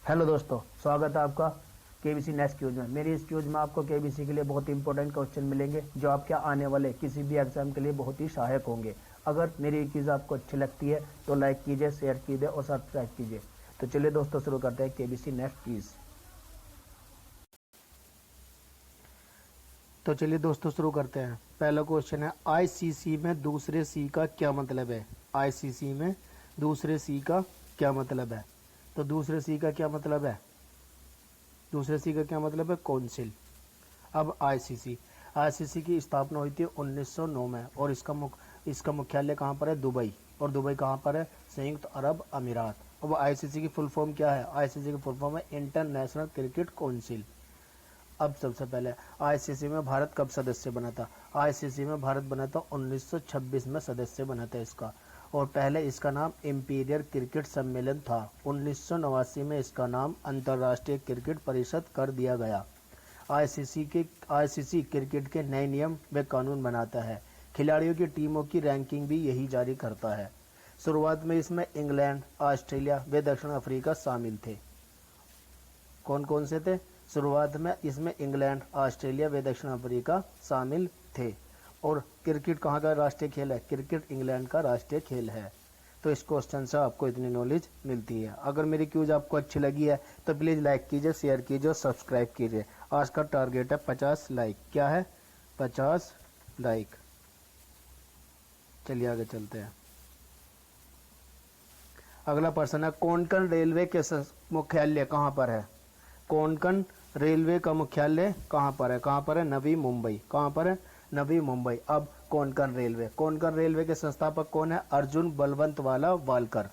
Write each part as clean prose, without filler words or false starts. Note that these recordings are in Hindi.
हेलो दोस्तों, स्वागत है आपका केबीसी नेक्स्ट क्यूज में। मेरी इस क्यूज में आपको केबीसी के लिए बहुत इंपॉर्टेंट क्वेश्चन मिलेंगे जो आपके आने वाले किसी भी एग्जाम के लिए बहुत ही सहायक होंगे। अगर मेरी क्यूज आपको अच्छी लगती है तो लाइक कीजिए, शेयर कीजिए और सब्सक्राइब कीजिए। तो चलिए दोस्तों, शुरू करते हैं केबीसी नेक्स्ट क्यूज। तो चलिए दोस्तों, शुरू करते हैं। पहला क्वेश्चन है, आईसीसी में दूसरे सी का क्या मतलब है। आईसीसी में दूसरे सी का क्या मतलब है। तो दूसरे सी का क्या मतलब है, दूसरे सी का क्या मतलब है, काउंसिल। अब आईसीसी आईसीसी की स्थापना हुई थी 1909 में और इसका मुख्यालय कहाँ पर है, दुबई। और दुबई कहाँ पर है, संयुक्त अरब अमीरात। अब आईसीसी की फुल फॉर्म क्या है, आईसीसी की फुल फॉर्म है इंटरनेशनल क्रिकेट काउंसिल। अब सबसे पहले आईसीसी में भारत कब सदस्य बना था। आईसीसी में भारत बना था 1926 में सदस्य बना था इसका। और पहले इसका नाम इंपीरियल क्रिकेट सम्मेलन था। 1989 में इसका नाम अंतर्राष्ट्रीय क्रिकेट परिषद कर दिया गया। आईसीसी क्रिकेट के नए नियम व कानून बनाता है। खिलाड़ियों की टीमों की रैंकिंग भी यही जारी करता है। शुरुआत में इसमें इंग्लैंड, ऑस्ट्रेलिया व दक्षिण अफ्रीका शामिल थे। कौन कौन से थे, शुरुआत में इसमें इंग्लैंड, ऑस्ट्रेलिया व दक्षिण अफ्रीका शामिल थे। और क्रिकेट कहाँ का राष्ट्रीय खेल है, क्रिकेट इंग्लैंड का राष्ट्रीय खेल है। तो इस क्वेश्चन से आपको इतनी नॉलेज मिलती है। अगर मेरी क्यूज आपको अच्छी लगी है तो प्लीज़ लाइक कीजिए, शेयर कीजिए और सब्सक्राइब कीजिए। आज का टारगेट है 50 लाइक। क्या है, 50 लाइक। चलिए आगे चलते हैं। अगला प्रश्न है, कोंकण रेलवे के मुख्यालय कहाँ पर है। कोंकण रेलवे का मुख्यालय कहाँ पर है, कहाँ पर है, नवी मुंबई। कहाँ पर है, नवी मुंबई। अब कोंकण रेलवे के संस्थापक कौन है, अर्जुन बलवंतवाला वालकर।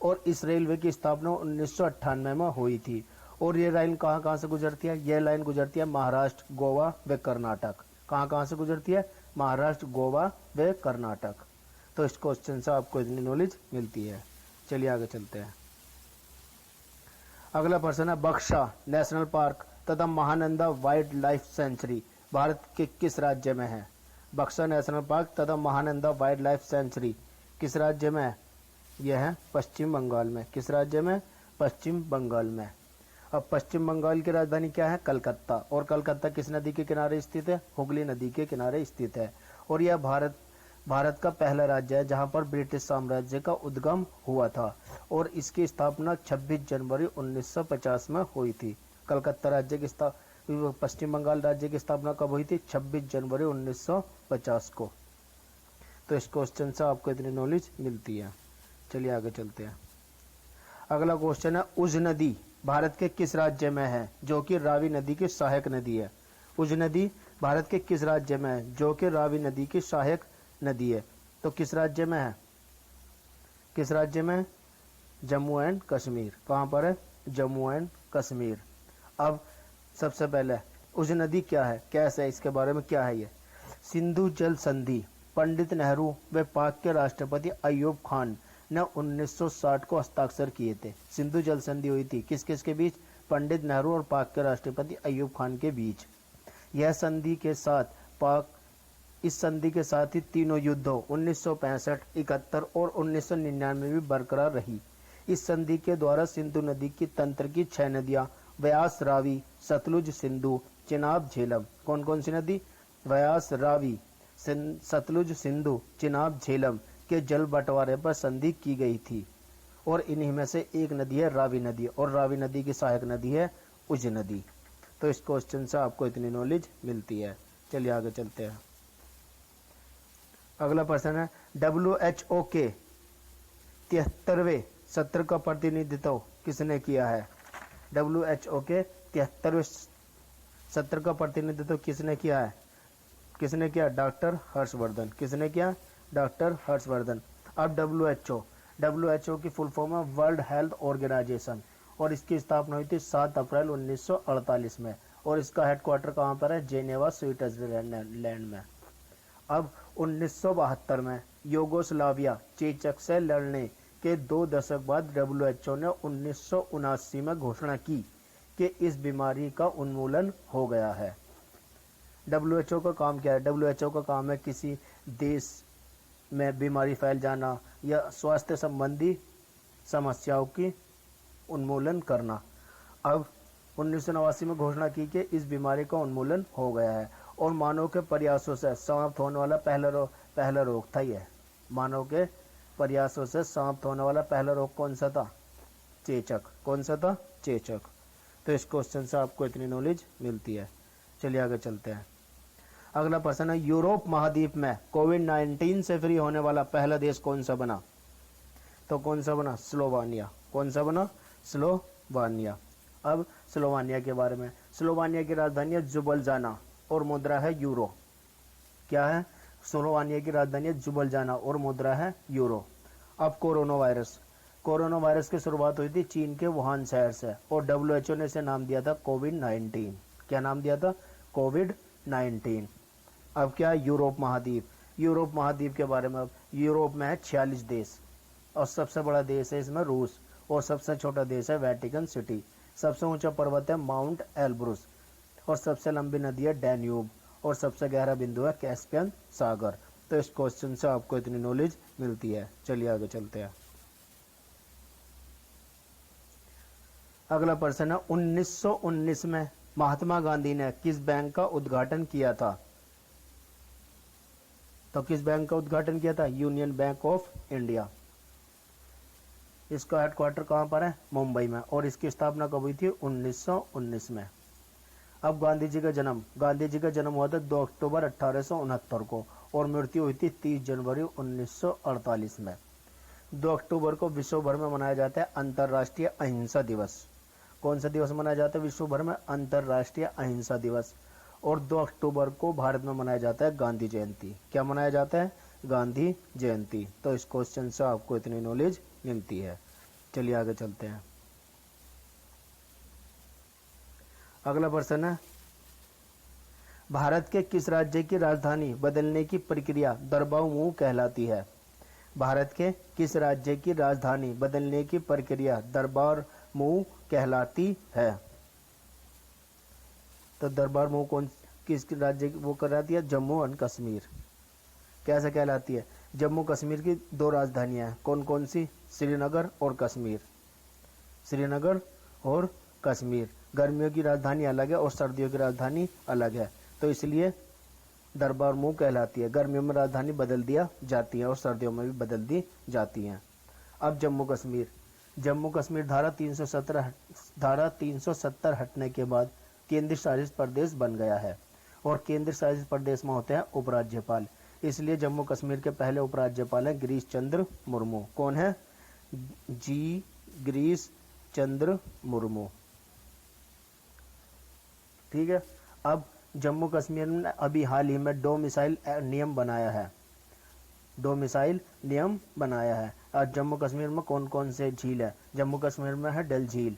और इस रेलवे की स्थापना 1998 में हुई थी। और ये लाइन कहाँ कहाँ से गुजरती है, यह लाइन गुजरती है महाराष्ट्र, गोवा व कर्नाटक। कहाँ कहाँ से गुजरती है, महाराष्ट्र, गोवा व कर्नाटक। तो इस क्वेश्चन से आपको इतनी नॉलेज मिलती है। चलिए आगे चलते हैं। अगला प्रश्न है, बक्सा नेशनल पार्क तथा Mahananda wild life sanctuary Bharat के किस राज्य में है। बक्सा नेशनल पार्क तथा महानंदा वाइल्ड लाइफ सेंचुरी किस राज्य में है, यह है पश्चिम बंगाल में। किस राज्य में, पश्चिम बंगाल में। अब पश्चिम बंगाल की राजधानी क्या है, कलकत्ता। और कलकत्ता किस नदी के किनारे स्थित है, हुगली नदी के किनारे स्थित है। और यह भारत का पहला राज्य है जहां पर ब्रिटिश साम्राज्य का उद्गम हुआ था। और इसकी स्थापना 26 जनवरी 1950 में हुई थी। कलकत्ता राज्य की पश्चिम बंगाल राज्य की स्थापना कब हुई थी, 26 जनवरी 1950 को। तो इस क्वेश्चन से आपको इतनी नॉलेज मिलती है। चलिए आगे चलते हैं। अगला क्वेश्चन है, उज नदी भारत के किस राज्य में है जो कि रावी नदी की सहायक नदी है। उज नदी भारत के किस राज्य में है जो कि रावी नदी की सहायक नदी है। तो किस राज्य में है, किस राज्य में, जम्मू एंड कश्मीर। कहां पर है, जम्मू एंड कश्मीर। अब सबसे पहले उज नदी क्या है, कैसे है, इसके बारे में क्या है ये। सिंधु जल संधि पंडित नेहरू व पाक के राष्ट्रपति अयूब खान ने 1960 को हस्ताक्षर किए थे। सिंधु जल संधि हुई थी किस किस के बीच, पंडित नेहरू और पाक के राष्ट्रपति अयूब खान के बीच। यह संधि के साथ इस संधि के साथ ही तीनों युद्धों 1965, 71 और 1999 भी बरकरार रही। इस संधि के द्वारा सिंधु नदी की तंत्र की 6 नदियां व्यास, रावी, सतलुज, सिंधु, चिनाब, झेलम। कौन कौन सी नदी, व्यास, रावी, सतलुज, सिंधु, चिनाब, झेलम के जल बंटवारे पर संधि की गई थी। और इन्हीं में से एक नदी है रावी नदी। और रावी नदी की सहायक नदी है उज नदी। तो इस क्वेश्चन से आपको इतनी नॉलेज मिलती है। चलिए आगे चलते हैं। अगला प्रश्न है, WHO के 73वें सत्र का प्रतिनिधित्व किसने किया है। WHO के 73वें सत्र का प्रतिनिधित्व किसने किया है, किसने किया, डॉक्टर हर्षवर्धन। किसने किया, डॉक्टर हर्षवर्धन। अब WHO की फुल फॉर्म है वर्ल्ड हेल्थ ऑर्गेनाइजेशन। और इसकी स्थापना हुई थी 7 अप्रैल 1948 में। और इसका हेडक्वार्टर कहाँ पर है, जेनेवा, स्विट्जरलैंड में। अब 1972 में यूगोस्लाविया चेचक से लड़ने के 2 दशक बाद WHO ने 1979 में घोषणा की कि इस बीमारी का उन्मूलन हो गया है। WHO का काम क्या है, WHO का काम है किसी देश में बीमारी फैल जाना या स्वास्थ्य संबंधी समस्याओं की उन्मूलन करना। अब 1989 में घोषणा की कि इस बीमारी का उन्मूलन हो गया है और मानव के प्रयासों से समाप्त होने वाला पहला रोग था यह। मानव के प्रयासों से समाप्त होने वाला पहला रोग कौन सा था? चेचक। कौन सा था? चेचक। तो इस क्वेश्चन से आपको इतनी नॉलेज मिलती है। चलिए आगे चलते हैं। अगला प्रश्न है, यूरोप महाद्वीप में कोविड-19 से फ्री होने वाला पहला देश कौन सा बना? तो कौन सा बना? स्लोवानिया। कौन सा बना? स्लोवानिया। अब स्लोवानिया के बारे में, स्लोवानिया की राजधानी है जुबलजाना और मुद्रा है यूरो। क्या है? स्लोवानिया की राजधानी है जुबलजाना और मुद्रा है यूरो। अब कोरोना वायरस, कोरोना वायरस की शुरुआत हुई थी चीन के वुहान शहर से और WHO ने इसे नाम दिया था कोविड-19। क्या नाम दिया था? कोविड-19। अब क्या है? यूरोप महाद्वीप। यूरोप महाद्वीप के बारे में, अब यूरोप में है 46 देश और सबसे बड़ा देश है इसमें रूस और सबसे छोटा देश है वेटिकन सिटी। सबसे ऊंचा पर्वत है माउंट एल्ब्रुस और सबसे लंबी नदी है डैन्यूब और सबसे गहरा बिंदु है कैस्पियन सागर। तो इस क्वेश्चन से आपको इतनी नॉलेज मिलती है। चलिए आगे चलते हैं। अगला प्रश्न है, 1919 में महात्मा गांधी ने किस बैंक का उद्घाटन किया था? तो किस बैंक का उद्घाटन किया था? Union bank of India. इसका हेडक्वार्टर कहां पर है? मुंबई में। और इसकी स्थापना कब हुई थी? 1919 में। अब गांधी जी का जन्म, गांधी जी का जन्म हुआ था 2 अक्टूबर 1869 को और मृत्यु हुई थी 30 जनवरी 1948 में। 2 अक्टूबर को विश्व भर में मनाया जाता है अंतर्राष्ट्रीय अहिंसा दिवस। कौन सा दिवस मनाया जाता है विश्व भर में? अंतर्राष्ट्रीय अहिंसा दिवस। और 2 अक्टूबर को भारत में मनाया जाता है गांधी जयंती। क्या मनाया जाता है? गांधी जयंती। तो इस क्वेश्चन से आपको इतनी नॉलेज मिलती है। चलिए आगे चलते हैं। अगला प्रश्न है, भारत के किस राज्य की राजधानी बदलने की प्रक्रिया दरबाव मूव कहलाती है? भारत के किस राज्य की राजधानी बदलने की प्रक्रिया दरबार मूव कहलाती है? तो दरबार मूव कौन किस राज्य की वो कहलाती है? जम्मू एंड कश्मीर। कैसे कहलाती है? जम्मू कश्मीर की 2 राजधानियां हैं। कौन कौन सी? श्रीनगर और कश्मीर। श्रीनगर और कश्मीर। गर्मियों की राजधानी अलग है और सर्दियों की राजधानी अलग है, तो इसलिए दरबार मूव कहलाती है। गर्मियों में राजधानी बदल दिया जाती है और सर्दियों में भी बदल दी जाती हैं। अब जम्मू कश्मीर, जम्मू कश्मीर धारा 370 हटने के बाद केंद्र शासित प्रदेश बन गया है और केंद्र शासित प्रदेश में होते हैं उपराज्यपाल। इसलिए जम्मू कश्मीर के पहले उपराज्यपाल हैं गिरीश चंद्र मुर्मू। कौन है? गिरीश चंद्र मुर्मू। ठीक है। अब जम्मू कश्मीर ने अभी हाल ही में डोमिसाइल नियम बनाया है। डोमिसाइल नियम बनाया है। और जम्मू कश्मीर में कौन कौन से झील है? जम्मू कश्मीर में है डल झील,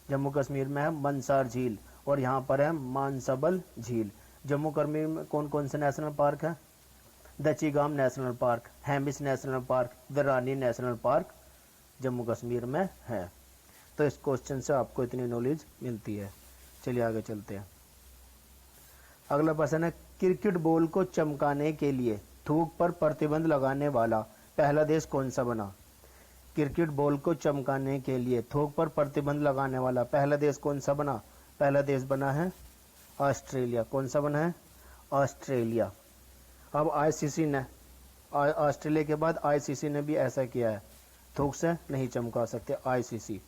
जम्मू कश्मीर में है मनसार झील और यहाँ पर है मानसबल झील। जम्मू कश्मीर में कौन कौन से नेशनल पार्क है? Dachigam national park, Hemis national park, Darani national park Jammu Kashmir में है। तो इस क्वेश्चन से आपको इतनी नॉलेज मिलती है। चलिए आगे चलते हैं। अगला प्रश्न है, क्रिकेट बॉल को चमकाने के लिए थूक पर प्रतिबंध लगाने वाला पहला देश कौन सा बना? क्रिकेट बॉल को चमकाने के लिए थूक पर प्रतिबंध लगाने वाला पहला देश कौन सा बना? पहला देश बना है ऑस्ट्रेलिया। कौन सा बना है? ऑस्ट्रेलिया। अब आईसीसी ने, ऑस्ट्रेलिया के बाद आईसीसी ने भी ऐसा किया है, थूक से नहीं चमका सकते आईसीसी।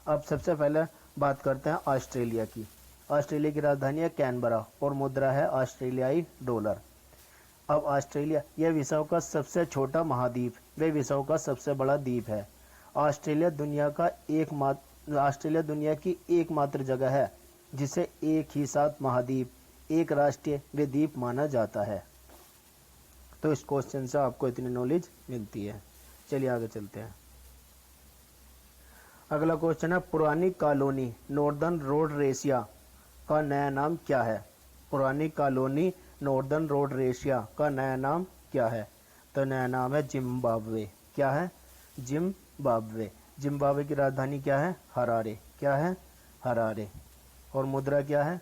अब सबसे पहले बात करते हैं ऑस्ट्रेलिया की। ऑस्ट्रेलिया की राजधानी है कैनबरा और मुद्रा है ऑस्ट्रेलियाई डॉलर। अब ऑस्ट्रेलिया यह विश्व का सबसे छोटा महाद्वीप व विश्व का सबसे बड़ा द्वीप है। ऑस्ट्रेलिया दुनिया की एकमात्र जगह है जिसे एक ही साथ महाद्वीप, एक राष्ट्रीय व द्वीप माना जाता है। तो इस क्वेश्चन से आपको इतनी नॉलेज मिलती है। चलिए आगे चलते हैं। अगला क्वेश्चन है, पुरानी कॉलोनी नॉर्दर्न रोडरेशिया का नया नाम क्या है? पुरानी कॉलोनी नॉर्दर्न रोडरेशिया का नया नाम क्या है? तो नया नाम है जिम्बाब्वे। क्या है? जिम्बाब्वे। जिम्बाब्वे की राजधानी क्या है? हरारे। क्या है? हरारे। और मुद्रा क्या है?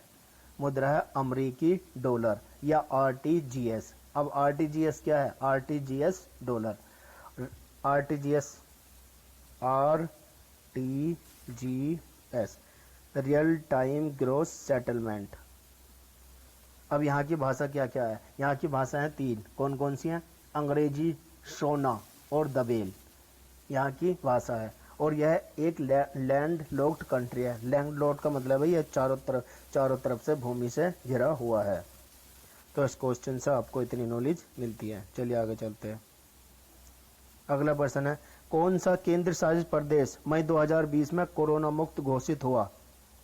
मुद्रा है अमेरिकी डॉलर या आरटीजीएस। अब आरटीजीएस क्या है? RTGS dollar. RTGS real time gross settlement. अब यहाँ की भाषा क्या क्या है? यहाँ की भाषा है 3। कौन कौन सी हैं? अंग्रेजी, शोना और दबेल यहाँ की भाषा है। और यह एक लैंड लॉक्ड कंट्री है। लैंड लॉक्ड का मतलब है यह चारों तरफ से भूमि से घिरा हुआ है। तो इस क्वेश्चन से आपको इतनी नॉलेज मिलती है। चलिए आगे चलते हैं। अगला प्रश्न है, कौन सा केंद्र शासित प्रदेश मई 2020 में कोरोना मुक्त घोषित हुआ?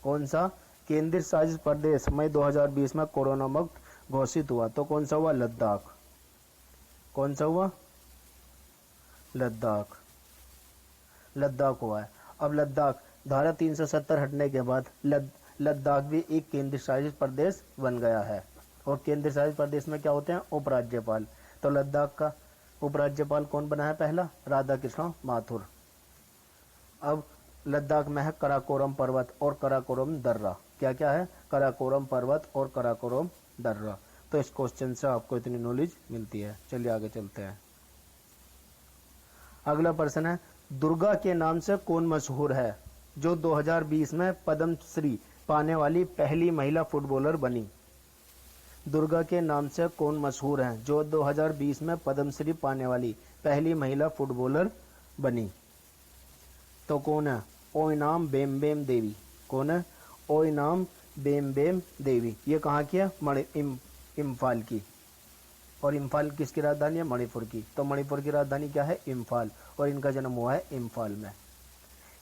कौन सा केंद्र शासित प्रदेश मई 2020 में कोरोना मुक्त घोषित हुआ? तो कौन सा हुआ? लद्दाख। कौन सा हुआ? लद्दाख। लद्दाख हुआ है। अब लद्दाख धारा 370 हटने के बाद लद्दाख भी एक केंद्र शासित प्रदेश बन गया है। और केंद्र शासित प्रदेश में क्या होते हैं? उपराज्यपाल। तो लद्दाख का उपराज्यपाल कौन बना है? पहला राधा कृष्ण माथुर। अब लद्दाख में है कराकोरम पर्वत और कराकोरम दर्रा। क्या क्या है? कराकोरम पर्वत और कराकोरम दर्रा। तो इस क्वेश्चन से आपको इतनी नॉलेज मिलती है। चलिए आगे चलते हैं। अगला प्रश्न है, दुर्गा के नाम से कौन मशहूर है? जो 2020 में पद्म श्री पाने वाली पहली महिला फुटबॉलर बनी। दुर्गा के नाम से कौन मशहूर है? जो 2020 में पद्म श्री पाने वाली पहली महिला फुटबॉलर बनी। तो कौन है? ओइनाम बेमबेम देवी। कौन है? ओइनाम बेमबेम देवी। ये कहाँ की है? इम्फाल की। और इम्फाल किसकी राजधानी है? मणिपुर की। तो मणिपुर की राजधानी क्या है? इम्फाल। और इनका जन्म हुआ है इम्फाल में।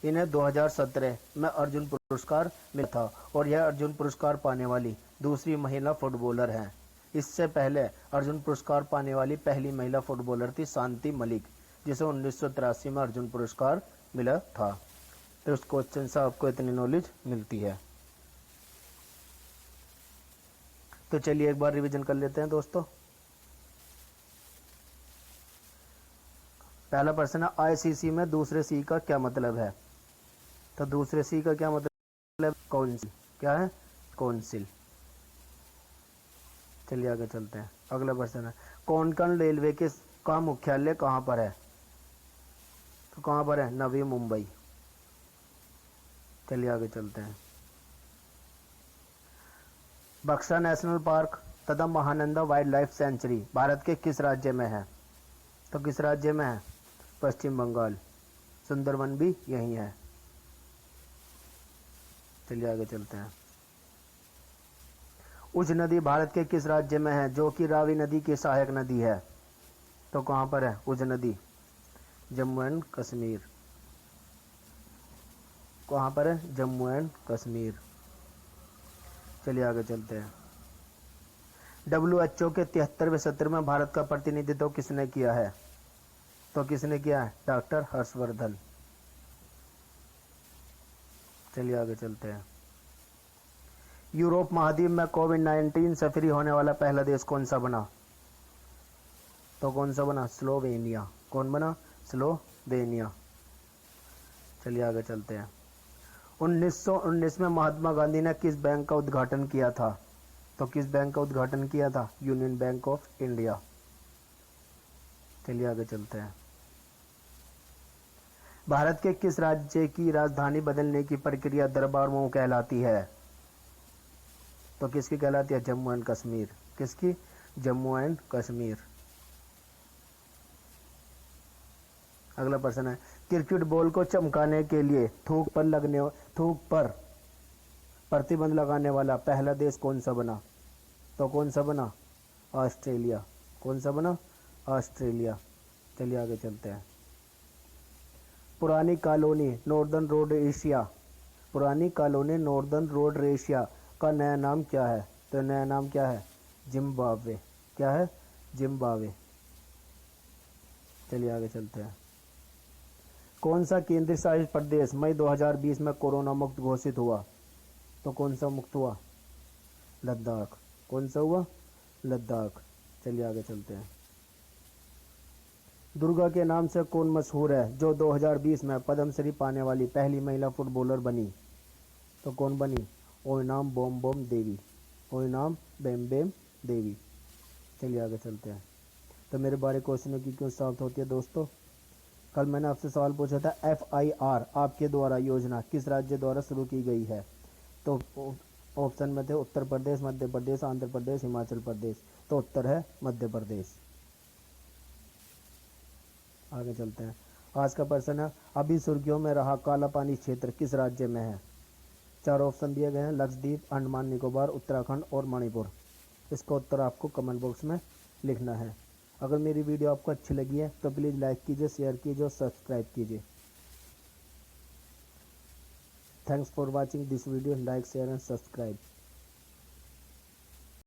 इन्हें 2017 में अर्जुन पुरस्कार मिला था और यह अर्जुन पुरस्कार पाने वाली दूसरी महिला फुटबॉलर हैं। इससे पहले अर्जुन पुरस्कार पाने वाली पहली महिला फुटबॉलर थी शांति मलिक, जिसे 1983 में अर्जुन पुरस्कार मिला था। तो उस क्वेश्चन से आपको इतनी नॉलेज मिलती है। तो चलिए एक बार रिवीजन कर लेते हैं दोस्तों। पहला प्रश्न है, आईसीसी में दूसरे सी का क्या मतलब है? तो दूसरे सी का क्या मतलब? काउंसिल। क्या है? काउंसिल। चलिए आगे चलते हैं। अगला प्रश्न है, कोंकण रेलवे के का मुख्यालय कहाँ पर है? तो कहाँ पर है? नवी मुंबई। चलिए आगे चलते हैं। बक्सा नेशनल पार्क तथा Mahananda wild life sanctuary Bharat के किस राज्य में है? तो किस राज्य में है? पश्चिम बंगाल। सुंदरवन भी यही है। चलिए आगे चलते हैं। उज नदी भारत के किस राज्य में है जो कि रावी नदी की सहायक नदी है? तो कहां पर है उज नदी? जम्मू एंड कश्मीर। कहां पर है? जम्मू एंड कश्मीर। चलिए आगे चलते हैं। WHO के 73वें सत्र में भारत का प्रतिनिधित्व किसने किया है? तो किसने किया है? डॉक्टर हर्षवर्धन। चलिए आगे चलते हैं। यूरोप महाद्वीप में कोविड-19 से फ्री होने वाला पहला देश कौन सा बना? तो कौन सा बना? स्लोवेनिया। कौन बना? स्लोवेनिया। चलिए आगे चलते हैं। 1919 में महात्मा गांधी ने किस बैंक का उद्घाटन किया था? तो किस बैंक का उद्घाटन किया था? Union bank of India. चलिए आगे चलते हैं। भारत के किस राज्य की राजधानी बदलने की प्रक्रिया दरबार मूव कहलाती है? तो किसकी कहलाती है? जम्मू एंड कश्मीर। किसकी? जम्मू एंड कश्मीर। अगला प्रश्न है, क्रिकेट बॉल को चमकाने के लिए थूक पर प्रतिबंध लगाने वाला पहला देश कौन सा बना? तो कौन सा बना? ऑस्ट्रेलिया। कौन सा बना? ऑस्ट्रेलिया। चलिए आगे चलते हैं। पुरानी कॉलोनी नॉर्दर्न रोडेशिया का नया नाम क्या है? तो नया नाम क्या है? जिम्बाब्वे। क्या है? जिम्बाब्वे। चलिए आगे चलते हैं। कौन सा केंद्र शासित प्रदेश मई 2020 में कोरोना मुक्त घोषित हुआ? तो कौन सा मुक्त हुआ? लद्दाख। कौन सा हुआ? लद्दाख। चलिए आगे चलते हैं। दुर्गा के नाम से कौन मशहूर है जो 2020 में पद्मश्री पाने वाली पहली महिला फुटबॉलर बनी? तो कौन बनी? ओइनाम बोम देवी। ओइनाम बेम देवी। चलिए आगे चलते हैं। तो मेरे बारे क्वेश्चनों की क्यों समाप्त होती है दोस्तों? कल मैंने आपसे सवाल पूछा था, FIR आपके द्वारा योजना किस राज्य द्वारा शुरू की गई है? तो ऑप्शन में थे उत्तर प्रदेश, मध्य प्रदेश, आंध्र प्रदेश, हिमाचल प्रदेश। तो उत्तर है मध्य प्रदेश। आगे चलते हैं। आज का प्रश्न है, अभी सुर्खियों में रहा काला पानी क्षेत्र किस राज्य में है? चार ऑप्शन दिए गए हैं, लक्षद्वीप, अंडमान निकोबार, उत्तराखंड और मणिपुर। इसका उत्तर आपको कमेंट बॉक्स में लिखना है। अगर मेरी वीडियो आपको अच्छी लगी है तो प्लीज़ लाइक कीजिए, शेयर कीजिए और सब्सक्राइब कीजिए। Thanks for watching this video, like share and subscribe.